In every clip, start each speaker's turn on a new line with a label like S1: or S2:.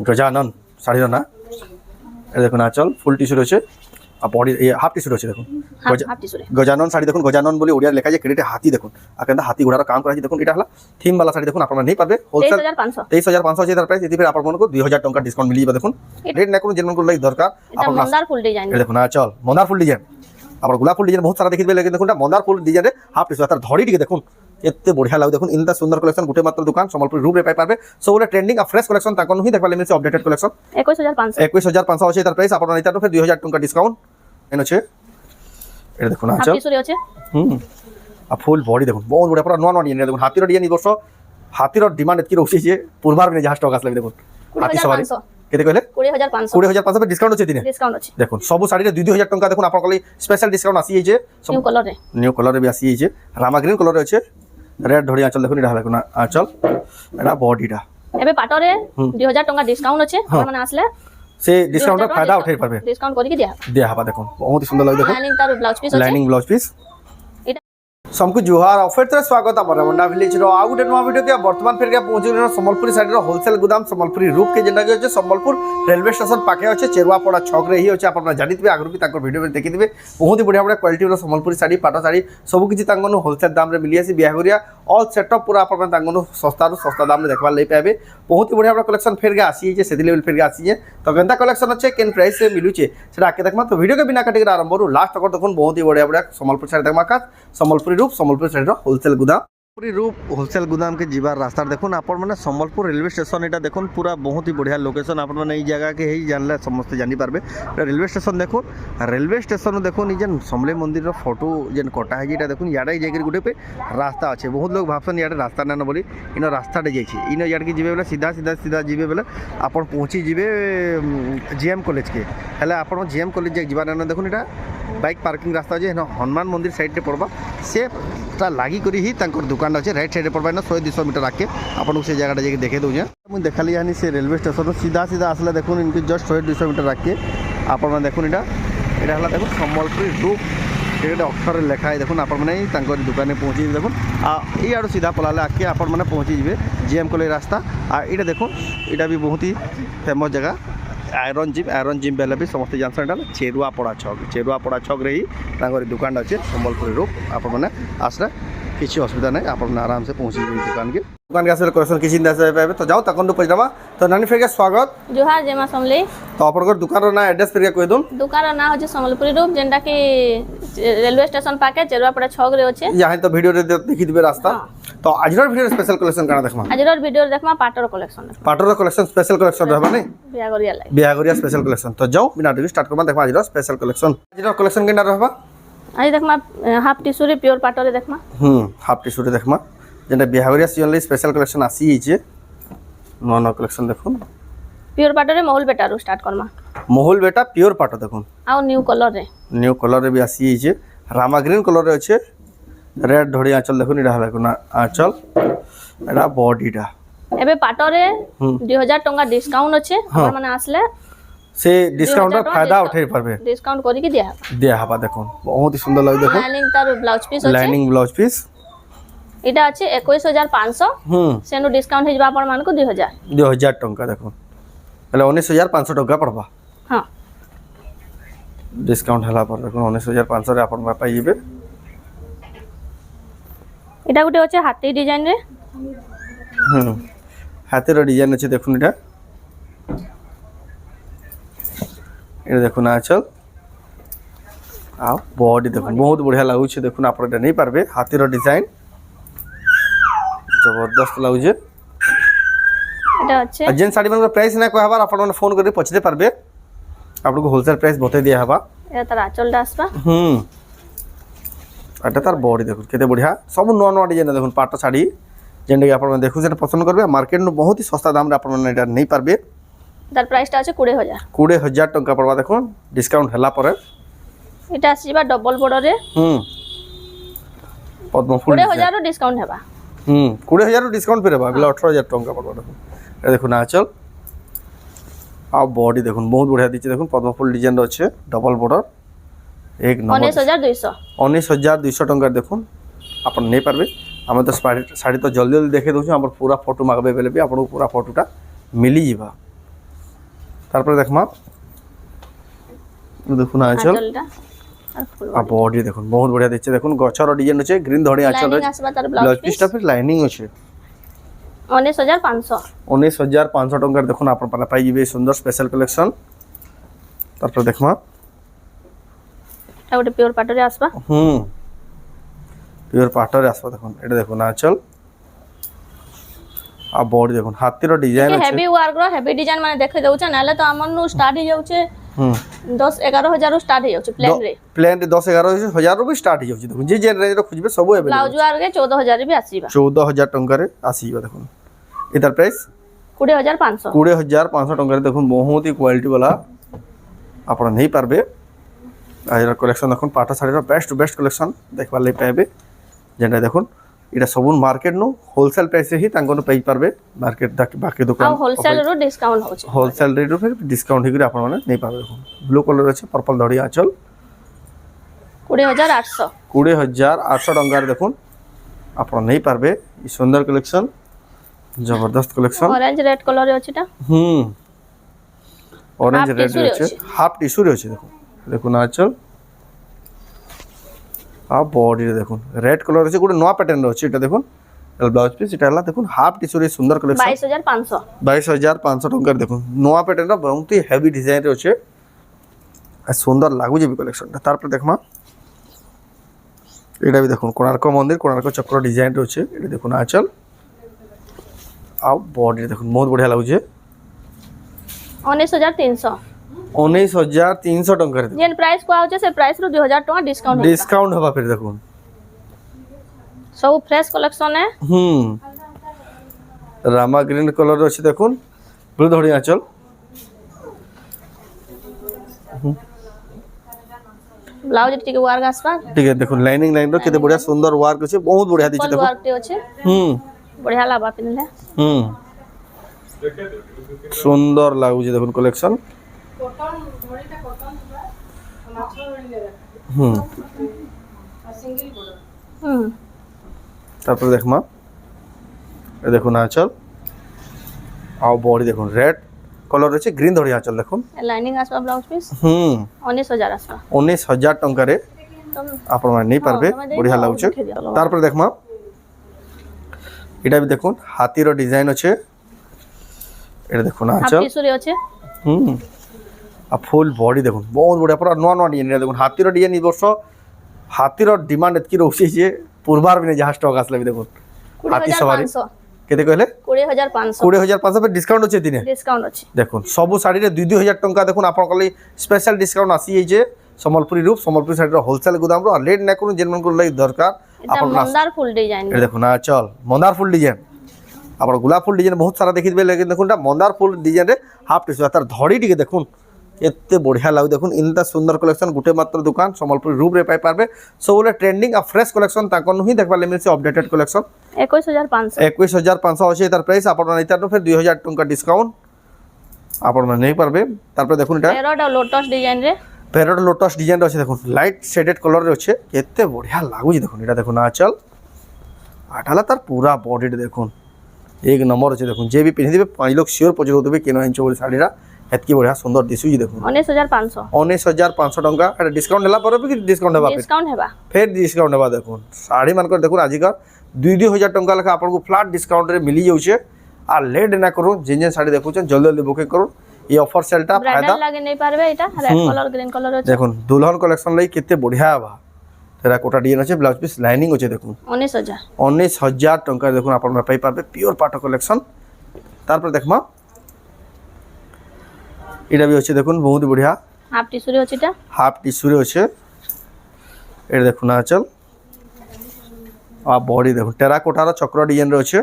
S1: गजानन शाढ़ीर ना देखो आंचल full tissue रही है बॉडी हाफ टिश्यू रही है देखो गजानन शाढ़ी देखो गजानन बोली ओडिया लिखा है क्रेडिट हाथी देखो आके हाथी घोड़ार काम करा देखो यहाँ थीम वाला शाढ़ी देखो आप नहीं पारे होलसेल 23,500 अच्छे तार प्राइस ये आपको 2,000 टंका डिस्काउंट मिल देखो रेट ना करूँ जिन लाइक दरकार देखो आंचल मंदार फुल डिजाइन आप गोलाप फुल डिजाइन बहुत सारा देखिए लेकिन देखो Mandar full design half tissue तार धड़ी टी देखो एत बढ़िया लगे देखो इन सुंदर कलेक्शन गोटे मात्र दुकान सम्बलपुर रूप रे पाइबे सब ट्रेंडिंग और फ्रेश कलेक्शन ताकन ही देखबा मिलसे अपडेटेड कलेक्शन 21,500 अच्छे तार प्राइस आपन नैता फिर 2,000 टंका डिस्काउंट एन अच्छे ए देखो ना चल आ फुल बॉडी देखो बहुत बढ़िया पूरा नवा डिजाइन देखो हाथीर डिजाइन वर्ष हाथीर डिमांड एतकी रोसी जे पूर्वार में जहां स्टॉक आसले देखो हाथी सवारी केते कहले 20,500 पे डिस्काउंट अछि दिने
S2: डिस्काउंट अछि
S1: देखो सब साड़ी रे 2,000 टंका देखो आपन कली स्पेशल डिस्काउंट आसी जे न्यू कलर रे भी आसी जे रामा ग्रीन कलर रे अछि रेड धड़ी आंचल देखो निडा देखो आंचल एटा बॉडीटा
S2: एबे पाटो रे 2,000 टंका डिस्काउंट अछि माने आसले
S1: से डिस्काउंट रा फायदा उठाई पारबे
S2: डिस्काउंट करी के दिया हबा
S1: देखो बहुत ही सुंदर लगे देखो
S2: लाइनिंग तार ब्लाउज पीस अछि
S1: लाइनिंग ब्लाउज पीस सबको जुहार ऑफर तरह स्वागत है रमंडा विलेज रो आ गुटे नवा वीडियो के वर्तमान फिर के पहुंच गए संबलपुरी साइड रो होलसेल गोदाम संबलपुरी रूप के जेंडा के संबलपुर रेलवे स्टेशन पाखे अच्छे चेरुआपड़ा छक रे ही अच्छे आप जानिथे आगु भी वीडियो में देखिथे बहुत ही बढ़िया बढ़िया क्वालिटी रो संबलपुरी साड़ी पाट साड़ी सब किसी होलसेल दाम रे मिली आसी बिहागरिया ऑल सेटअप पूरा आप सस्ता रू सस्ता दाम देखा ले पाए बहुत ही बढ़िया कलेक्शन फिर के आसी से लेवल फिर के आसी तो केनता कलेक्शन अच्छे केन प्राइस से मिलूचे से आके देखमा तो वीडियो के बिना काटिक आरंभ रू लास्ट तक देखो बहुत ही बढ़िया बढ़िया संबलपुर साड़ी देखमा खास संबलपुरी रूप संबलपुर साड़ी होलसेल गोदाम रूप होलसेल गोदाम के जीवार रास्ता देखो आपण मैंने संबलपुर रेलवे स्टेशन यहाँ देखो पूरा बहुत ही बढ़िया लोकेशन आप जगह के ही जानले समस्ते जानी पारबे रेलवे स्टेशन देखो रेलवे स्टेशन देखो जेन समले मंदिर फोटो जेन कटा है देखो याडे जाकर गोटे पे रास्ता अच्छे बहुत लोग भावसन याडे रास्ता ना बोली इन रास्ताटे जाइए इन याड के जी बेले सीधा सीधा सीधा जी बेले आप पहुँची जी जीएम कॉलेज के हेल्ले आप जीएम कॉलेज जावा ना देखो यहाँ बाइक पार्किंग रास्ता अच्छे हनुमान मंदिर साइड पड़वा से लगी करी ही दुकान अच्छे राइट साइड पड़वा 100-200 मीटर आके आपको से जगह जाके देखे दूँ मुझे देखा यानी से रेलवे स्टेशन सीधा सीधा आसला देखो इनके जस्ट 100-200 मीटर आके आप देखो यहाँ देखो संबलपुरी रूप ये अक्षर लिखा है देखो आप दुकान में पहुँची देखो ये सीधा पलाले आके आप पहुँची जी जीएम कॉलेज रास्ता ये देखो यहाँ भी बहुत ही फेमस जगह आयरन जिम बेले भी समस्त जानसन चेरुआपड़ा छक रे ही दुकान अच्छे संबलपुरी रूप आप आसला किसी असुविधा नहीं आप आराम से पहुँची दुकान के कलेक्शन किसी पाए तो जाओ तक पहुँचवा तो नानी फिर स्वागत
S2: जोहार जेमा समले
S1: तो आप दुकान ना एड्रेस फिर कह दूँ
S2: दुकान ना हो संबलपुरी रूप जेंडा कि रेलवे स्टेशन पाके चेरुआपड़ा छक रे अच्छे यहाँ
S1: तो वीडियो देखी थे रास्ता तो आज वीडियो स्पेशल कलेक्शन करा देखमा
S2: आज वीडियो देखमा पाटर कलेक्शन
S1: स्पेशल कलेक्शन रहबा नहीं बिहागरिया स्पेशल कलेक्शन तो जाओ बिना देरी स्टार्ट करबा देखमा आज स्पेशल कलेक्शन कलेक्शन केना रहबा
S2: आज देखमा हाफ टिश्यू रे प्योर पाटर देखमा
S1: हाफ टिश्यू रे देखमा जेंटा बिहागरिया सीजन ले स्पेशल कलेक्शन आसी जे नवा कलेक्शन देखो
S2: प्योर पाटर रे महल बेटा रो स्टार्ट करमा
S1: महल बेटा प्योर पाटर देखो
S2: आ न्यू कलर रे भी आसी जे रामा ग्रीन कलर रे अच्छे रेड धड़ी आंचल देखो निडा देखो ना आंचल एटा बॉडीटा एबे पाटर रे 2,000 टंका डिस्काउंट अच्छे अपन माने आसले
S1: से डिस्काउंट रा फायदा उठाई पारबे
S2: डिस्काउंट करी के दिया
S1: हबा देखो बहुत ही सुंदर लगे देखो
S2: लाइनिंग तार ब्लाउज पीस अच्छे
S1: लाइनिंग ब्लाउज पीस
S2: इटा अच्छे 21,500 सेनु डिस्काउंट हे जबा अपन मान को 2,000
S1: टंका देखो हेले 19,500 टंका पड़बा
S2: हां
S1: डिस्काउंट हला पर देखो 19,500 रे अपन पाई जेबे
S2: इटा गुटे अच्छे हाथी डिजाइन रे
S1: हाथी रो डिजाइन अच्छे देखो इटा ये देखो ना चल आ बॉडी देखो बहुत बढ़िया लागु छे देखो आप नहीं पारबे हाथी रो डिजाइन जबरदस्त लागु छे
S2: एटा अच्छे
S1: जेन साड़ी मन प्राइस ना कहबा आपन फोन करी पछते पारबे आपको होलसेल प्राइस बते दिया हबा
S2: ए तार आचल डासबा
S1: एटा तार बॉडी देखो केते बढ़िया सब नवा नवा डिजाइन देखो पाट साड़ी जेन आपन देखु से पसंद करबे मार्केट में बहुत ही सस्ता दाम रे आपन एटा नहीं पारबे
S2: तार प्राइस टा আছে
S1: 20,000 टंका पड़वा देखो डिस्काउंट हला पर
S2: एटा आसीबा डबल बॉर्डर रे
S1: पद्म फुल
S2: 20,000 रो डिस्काउंट हेबा
S1: 20,000 रो डिस्काउंट फिर हेबा बिला 18,000 टंका पड़वा देखो ए देखो ना चल आ बॉडी देखो बहुत बढ़िया दिचे देखो पद्म फुल डिजाइन रो अच्छे डबल बॉर्डर एक नंबर 19,200 टंका देखो अपन नहीं पारबे हम तो साड़ी तो जल्दी जल्दी देखे दउछु हमर पूरा फोटो मागबे बेले भी आपन पूरा फोटोटा मिली जीवा
S2: তারপরে দেখমা দেখুন আঁচল
S3: আঁচলটা আর ফুল
S2: আর বডি দেখুন বহুত বঢ়িয়া দিচ্ছে দেখুন গছর ডিজাইন আছে গ্রিন ধড়ি আঁচল
S3: লাইনিং আসবা তার
S2: ব্লাউজ
S3: ব্লাউজ পিস
S2: পিসটা ফির লাইনিং আছে
S3: 19500
S2: 19,500 টঙ্কার দেখুন আপনার পালা পাই যাবে এই সুন্দর স্পেশাল কালেকশন তারপরে দেখমা
S3: এটা গোটে পিওর পাটরে আসবা
S2: পিওর পাটরে আসবা দেখুন এটা দেখুন আঁচল আর বডি দেখুন হাতির ডিজাইন আছে
S3: হেভি ওয়ার্ক র হেভি ডিজাইন মানে দেখে দউছে নালে তো আমন নু স্টার্ট হই যাউছে 10-11 ରୁ স্টার্ট হই যাউছে প্লেন রে
S2: প্লেন 10-11 হাজার রুপি স্টার্ট হই যাଉଛି দেখুন যে যে রেঞ্জ র খুঁজবে সব अवेलेबल
S3: ব্লাউজ ওয়ার্ক রে 14000 বি আসিবা
S2: 14000 টঙ্কারে আসিবা দেখুন এটার প্রাইস
S3: 20500
S2: 20500 টঙ্কারে দেখুন বহুত হি কোয়ালিটি वाला আপন নেই পারবে আজর কালেকশন দেখুন পাটা শাড়ির বেস্ট টু বেস্ট কালেকশন দেখবার লাগি পাইবে যেটা দেখুন এটা সবুন মার্কেট নু হোলসেল প্রাইস রে হি তাঙ্কন পাই পারবে মার্কেট বাকি দোকান
S3: আর হোলসেল র ডিসকাউন্ট হচ্ছে
S2: হোলসেল রেট রে ডিসকাউন্ট হি করে আপন মানে নেই পারবে দেখুন ব্লু কালার আছে পার্পল ধড়ি আঁচল
S3: 20800
S2: 20800 টঙ্কার দেখুন আপন নেই পারবে এই সুন্দর কালেকশন জবরদস্ত কালেকশন
S3: অরেঞ্জ রেড কলর আছে এটা
S2: অরেঞ্জ
S3: Half
S2: রেড
S3: tissue রে
S2: আছে
S3: আছে।
S2: হাফ টিস্যু রে আছে দেখুন দেখুন আঁচল আর বডি দেখুন রেড কালার আছে গোটে নয়া প্যাটার্ন আছে এটা দেখুন ব্লাউজ পিস এটা হলা দেখুন হাফ টিস্যু রে সুন্দর কালেকশন
S3: 22500
S2: 22500 টঙ্কার দেখুন নয়া প্যাটার্ন বহুত হি হেভি ডিজাইন রে আছে আর সুন্দর লাগু যাবে কালেকশনটা তারপর দেখমা এটা भी দেখুন কোণার্ক মন্দির কোণার্ক চক্র ডিজাইন রে আছে এটা দেখুন আঁচল আর বডি দেখুন বহুত বঢ়িয়া লাগুছে
S3: 19300
S2: 19,300 টঙ্কার
S3: যেন প্রাইস কোয়া হচ্ছে সে প্রাইস রু 2000 টাকা ডিসকাউন্ট হবে
S2: ডিসকাউন্ট হবা ফির দেখুন
S3: সব ফ্রেশ কালেকশন है
S2: রামা গ্রিন কালার আছে দেখুন ব্লু ধড়ি আঁচল
S3: ব্লাউজ টিকে ওয়ার্ক আসবা
S2: ঠিক আছে দেখুন লাইনিং লাইন র কেতে বঢ়িয়া সুন্দর ওয়ার্ক আছে বহুত বঢ়িয়া দিছে
S3: ফুল
S2: দেখুন
S3: ওয়ার্ক টি আছে বঢ়িয়া লাগবা পিনলে
S2: সুন্দর লাগুছে দেখুন কালেকশন তারপরে দেখমা এ দেখুন আঁচল আর বডি দেখুন রেড কালার আছে গ্রিন ধড়ি আঁচল দেখুন
S3: লাইনিং আসবা ব্লাউজ পিস 19000 আসবা
S2: 19,000 টঙ্কারে আপন মানে নেই পারবে বঢ়িয়া লাগুছে তারপরে দেখমা এটা भी দেখুন হাতির ডিজাইন আছে এটা দেখুন
S3: হাফ
S2: আঁচল
S3: টিস্যু রে আছে
S2: আর ফুল বডি দেখুন বহুত বঢ়িয়া পুরা নয়া নয়া ডিজাইন দেখুন হাতির ডিজাইন এই বর্ষ হাতির ডিমান্ড এতকি রହୁଛି যে পূর্বার বিনে যাহা স্টক আসলে भी দেখুন হাতি সবারি
S3: 20500
S2: কেতে কইলে
S3: 20500
S2: 20500 पे ডিসকাউন্ট আছে দিনে
S3: ডিসকাউন্ট আছে
S2: দেখুন সবু শাড়ি রে 2,000 টঙ্কা দেখুন আপন কলি স্পেশাল ডিসকাউন্ট আসি যে সম্বলপুরি রূপ সম্বলপুরি শাড়ির হোলসেল গুদাম র লেট না করুন যেন মন লাগি দরকার
S3: এটা মন্দার ফুল ডিজাইন
S2: এটা দেখুন চল মন্দার ফুল ডিজাইন আপনার গোলাপ ফুল ডিজাইন বহুত সারা দেখিবে লেকিন দেখুন মন্দার ফুল ডিজাইন রে হাফ টিস্যু তার ধড়ি টিকে দেখুন এতে বঢ়িয়া লাগু দেখুন ইনতা সুন্দর কালেকশন গুটে মাত্র দোকান সম্বলপুরি রূপ রে পাই পারবে সবুলে ট্রেন্ডিং আর ফ্রেশ কালেকশন তাকন হি দেখবা মিলছে আপডেটেড কালেকশন
S3: 21500
S2: 21500 আছে তার প্রাইস আপনারা নিতানো ফির 2000 টাকা ডিসকাউন্ট আপনারা নেই পারবে তারপরে দেখুন এটা
S3: প্যারট আর লোটস ডিজাইন রে
S2: প্যারট লোটস ডিজাইন আছে দেখুন লাইট শেডেড কালার রে আছে এতে বঢ়িয়া লাগুছে দেখুন এটা দেখুন আঁচল আঠালা তার পুরা বডি দেখুন এক নম্বর আছে দেখুন যে भी পিনি দিবে 5 লোক শিওর পছন্দ হবে কেন ইঞ্চ বলে শাড়িরা এতকি বঢ়িয়া সুন্দর দিশুজি দেখুন
S3: 19500
S2: 19,500 টাকা এটা ডিসকাউন্ট হেলা পরে কি ডিসকাউন্ট হেবা
S3: ডিসকাউন্ট হেবা
S2: ফের ডিসকাউন্ট হেবা দেখুন শাড়ি মানকর দেখুন আজিকার 2,000 টাকা লেখা আপনাকে ফ্ল্যাট ডিসকাউন্ট রে মিলি যাচ্ছে আর লেট না করুন যে যে শাড়ি দেখুছেন জলদি জলদি বুকিং করুন এই অফার সেলটা ফায়দা
S3: ব্রাইডাল লাগে নেই পারবে এটা রেড কালার গ্রিন কালার আছে
S2: দেখুন দুলহন কালেকশন লাই কেতে বঢ়িয়া হবা তেরা কোটা ডিজাইন আছে ব্লাউজ পিস লাইনিং আছে দেখুন
S3: 19000
S2: 19,000 টাকা দেখুন আপনারা পাই পারবে পিওর পাটো কালেকশন তারপর দেখমা এটা भी আছে দেখুন বহুত বঢ়িয়া
S3: হাফ টিস্যু রে আছে এটা
S2: হাফ টিস্যু রে আছে এটা দেখুন আঁচল আর বডি দেখুন টেরাকোটার চক্র ডিজাইন রে আছে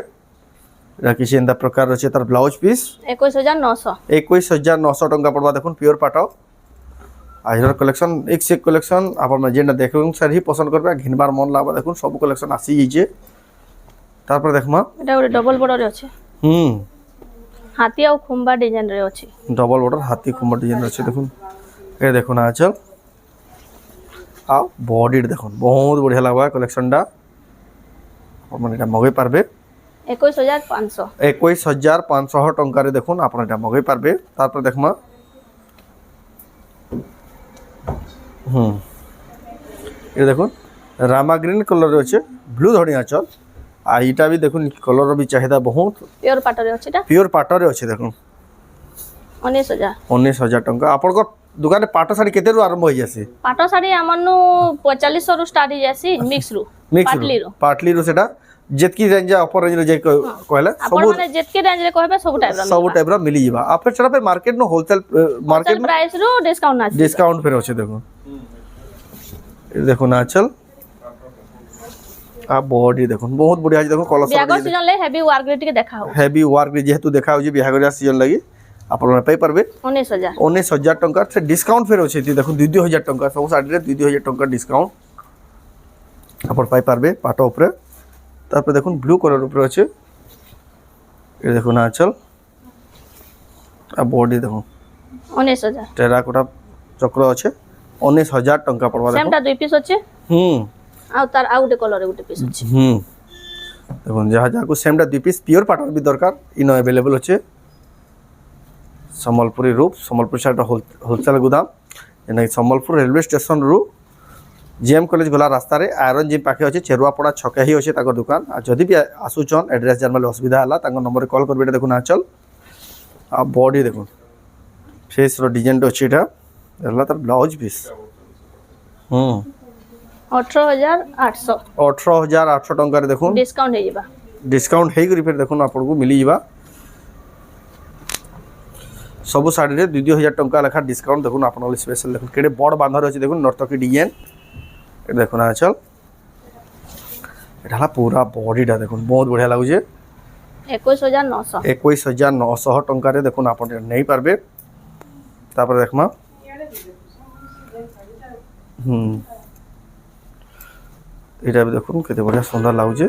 S2: এটা কিছু এন্তা প্রকার আছে তার ব্লাউজ পিস
S3: 21900
S2: 21,900 টাকা পড়বা দেখুন পিওর পাটাও আজর কালেকশন এক সে কালেকশন আপনারা যেটা দেখুন স্যার হি পছন্দ করবে ঘিনবার মন লাগবা দেখুন সব কালেকশন আসি যাইছে তারপর দেখমা
S3: এটা ওরে ডবল বর্ডার আছে হাতি আর খুম্বা ডিজাইন রে আছে
S2: ডবল বর্ডার হাতি কুমার ডিজাইন আছে দেখুন এ দেখুন আঁচল আর বডি দেখুন বহুত বঢ়িয়া লাগবা কালেকশনটা আপনারা এটা মগাই পারবে
S3: 21500
S2: 21,500 টাকারে দেখুন আপনারা এটা মগাই পারবে তারপর দেখমা এটা দেখুন রামা গ্রিন কলর আছে ব্লু ধড়ি আঁচল আর এটা বি দেখুন কলর বি চাহিদা বহুত
S3: পিওর পাটরে আছে এটা
S2: পিওর পাটরে আছে দেখুন
S3: 19000
S2: 19,000 টঙ্কা আপনার দোকানে পাট শাড়ি কেতে রু আরম্ভ হয়ে যাচ্ছে
S3: পাট শাড়ি আমারনু 4500 রু স্টার্ট হয়ে যাসি মিক্স রু পাটলিরু
S2: পাটলিরু সেটা যেতকি রেঞ্জ অফর রেঞ্জ যে কইলা
S3: আপন মানে যেতকি রেঞ্জ রে কহবে সব টাইপ র
S2: মিলি ଯିବା আর ফের সেটা ফের মার্কেট নো হোলসেল মার্কেট
S3: প্রাইস রু ডিসকাউন্ট আছে
S2: ডিসকাউন্ট ফের আছে দেখুন এই দেখুন আঁচল আর বডি দেখুন বহুত বড়িয়া আছে দেখুন কলর
S3: বিয়াগর সিজন লে হেভি ওয়ার্ক রে টিকে দেখা হো
S2: হেভি ওয়ার্ক যেহেতু দেখা হচ্ছে বিহাগরিয়া সিজন লাগি আপনারা পাই পারবে
S3: 19000
S2: টঙ্কার সে ডিসকাউন্ট ফের আছে দেখুন 2,000 টঙ্কা সব শাড়িরে 2,000 টঙ্কার ডিসকাউন্ট আপনার পাই পারবে পাট উপরে তারপরে দেখুন ব্লু কালার উপরে আছে এই দেখুন আঁচল আর বডি দেখুন
S3: 19000
S2: টেরাকোটা চক্র আছে 19,000 টঙ্কা পড়বা
S3: সেমটা দুই পিস আছে আর তার আউটে কলর গুটে পিস আছে
S2: দেখুন যাহা যাহাকু সেমটা দুই পিস পিওর পাটর বি দরকার ইন अवेलेबल আছে সম্বলপুরি রূপ সম্বলপুর সাইডর হোলসেল গুদাম যেটা সম্বলপুর রেলওয়ে স্টেশন রু জিএম কলেজ গলা রাস্তায় আয়রন জিম পাখে আছে চেরুয়াপড়া ছকে হি আছে তার দোকান আর যদি বি আসুছন এড্রেস জানবালে অসুবিধা হলা তার নম্বরে কল করবে এটা দেখুন আঁচল আর বডি দেখুন ফেসর ডিজাইনটা আছে এটা হলা তার ব্লাউজ পিস
S3: 18800
S2: 18,800 টঙ্কার দেখুন
S3: ডিসকাউন্ট হয়ে যাবা
S2: ডিসকাউন্ট হেই করি ফের দেখুন আপনাকে মিলি যাবা সবু শাড়িরে 2,000 টঙ্কা লেখা ডিসকাউন্ট দেখুন আপনার স্পেশাল দেখুন কেড়ে বড় বাঁধর আছে দেখুন নর্তকী ডিজাইন এটা দেখুন আঁচল এটা হল পুরা বডিটা দেখুন বহুত বঢ়িয়া লাগুছে
S3: 21900
S2: 21,900 টঙ্কারে দেখুন আপনার নেই পারবে তারপরে দেখমা এটা দেখুন কেতে বঢ়িয়া সুন্দর লাগুছে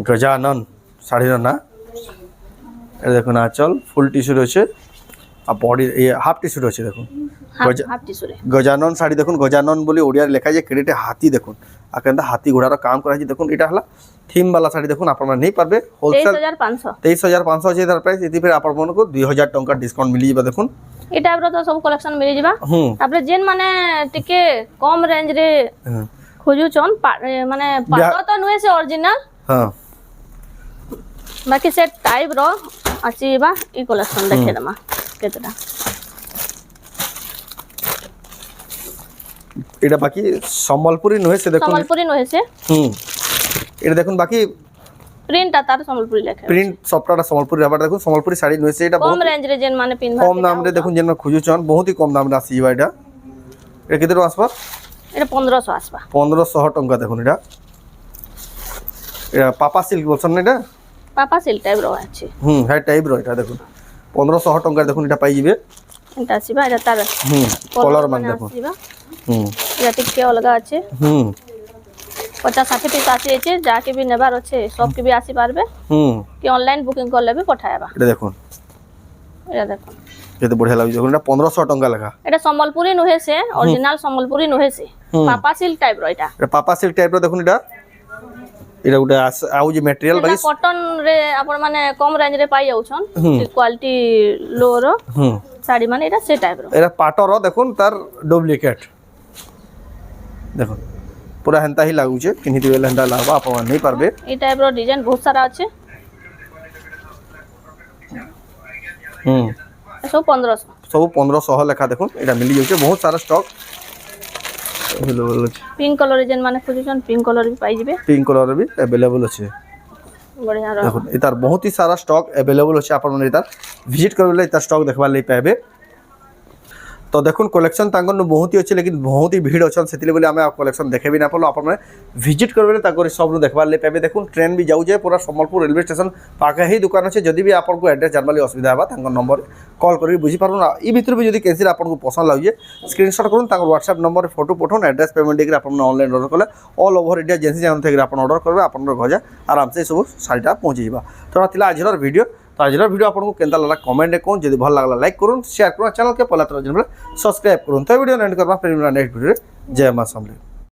S2: গজানন শাড়ির না এটা দেখুন আঁচল ফুল টিস্যু রয়েছে আর বডি হাফ টিস্যু রয়েছে দেখুন
S3: হাফ টিস্যুরে
S2: গজানন শাড়ি দেখুন গজানন বলে ওড়িয়ার লেখা যে ক্রেডিটে হাতি দেখুন আর কিন্তু হাতি ঘোড়ার কাম করা হয়েছে দেখুন এটা হলা থিম বালা শাড়ি দেখুন আপনারা নেই পারবে হোলসেল 23,500 আছে তার প্রাইস এটি ফের আপনার 2,000 টঙ্কার ডিসকাউন্ট মিলি যাবে দেখুন
S3: এটা আমরা তো সব কালেকশন মিলি যাবা তারপরে যেন মানে টিকে কম রেঞ্জ রে খুঁজুছন মানে পাট তো নুহে সে অরিজিনাল
S2: হ্যাঁ
S3: বাকি সে টাইপ র আছে বা এই কালেকশন দেখে দমা কেতটা
S2: এটা বাকি সম্বলপুরি নহে সে দেখুন
S3: সম্বলপুরি নহে সে
S2: এটা দেখুন বাকি
S3: প্রিন্টটা তার সম্বলপুরি লেখা
S2: প্রিন্ট সবটা সম্বলপুরি আবার দেখুন সম্বলপুরি শাড়ি নহে সে এটা
S3: কম রেঞ্জ রে যেন মানে পিনবা
S2: কম দাম রে দেখুন যেন খুঁজুছন বহুত হি কম দাম রে আসি এটা এটা কেতে টাকা আসবা
S3: এটা 1500 আসবা
S2: 1500 টঙ্কা দেখুন এটা এটা পাপা সিল্ক বলছেন না এটা
S3: পাপা সিল্ক টাইপ র আছে
S2: হ্যাঁ টাইপ র এটা দেখুন 1500 টঙ্কা দেখুন এটা পাই যাবে
S3: এটা আসবা এটা তার
S2: কলার মান দেখুন
S3: এটা টিকে অলগা আছে 50-60 পিস আছে যাকে भी নেবার আছে সব কি भी আসি পারবে কি অনলাইন বুকিং করলে भी পঠাইবা
S2: এটা দেখুন
S3: দেখুন
S2: এটা বড়িয়া লাগছে দেখুন এটা 1500 টঙ্কা লেখা
S3: এটা সম্বলপুরি নহে সে অরিজিনাল সম্বলপুরি নহে সে পাপা সিল্ক টাইপ র এটা
S2: পাপা সিল্ক টাইপ র দেখুন এটা এটা গোটে আউ যে ম্যাটেরিয়াল বাকি
S3: কটন রে আপন মানে কম রেঞ্জ রে পাই যাউছন কোয়ালিটি লো র শাড়ি মানে এটা সে টাইপ র
S2: এটা পাটর দেখুন তার ডুপ্লিকেট দেখুন পুরা হেন্তা হি লাগুছে কিনিতে গেলে হেন্তা লাগবা আপনারা নেই পারবে
S3: এই টাইপ র ডিজাইন বহুত সারা আছে সব 1500
S2: সব 1500 লেখা দেখুন এটা মিলি যাচ্ছে বহুত সারা স্টক अवेलेबल আছে
S3: পিঙ্ক কালার যেন মানে খুঁজুছন পিঙ্ক কালার भी পাই যাবে
S2: পিঙ্ক কালার भी अवेलेबल আছে
S3: বড়িয়া র
S2: দেখুন এটার বহুত হি সারা স্টক अवेलेबल আছে আপনারা এটা ভিজিট করলে এটা স্টক দেখবার লাগি পাবে তো দেখুন কলেকশন তাঙ্গন বহুত হি আছে लेकिन बहुत ही ভিড় আছে সেতিলে বলে আমি কলেকশন দেখাবি না পারলো আপনারা ভিজিট করবে তাকরে সব দেখবার লাগি পাবে দেখুন ট্রেন भी যাও যায় পুরা সম্বলপুর রেলওয়ে স্টেশন পাখে হি দোকান আছে যদি भी आपको एड्रेस जानबाली असुविधा हबा तांगर नंबर कॉल करी बुझी पारु ना ई भितर भी যদি कैंसिल आपको पसंद लागे स्क्रीनशॉट করুন তাঙ্গর WhatsApp नंबर फोटो पठाउन एड्रेस पेमेंट देकर आपन ऑनलाइन ऑर्डर करले ऑल ओवर इंडिया एजेंसी जान থেকে आपन ऑर्डर करबे आपन घर आराम से सब শাড়িটা পৌঁছে যাবা তো রাতিলা আজর ভিডিও তো আজর ভিডিও আপনাকে কেনতা লাগলা কমেন্ট করুন যদি ভালো লাগলা লাইক করুন শেয়ার করুন চ্যানেল के पहला तरह सब्सक्राइब করুন তো ভিডিও এন্ড করবা फिर नेक्स्ट वीडियो जय मां समले।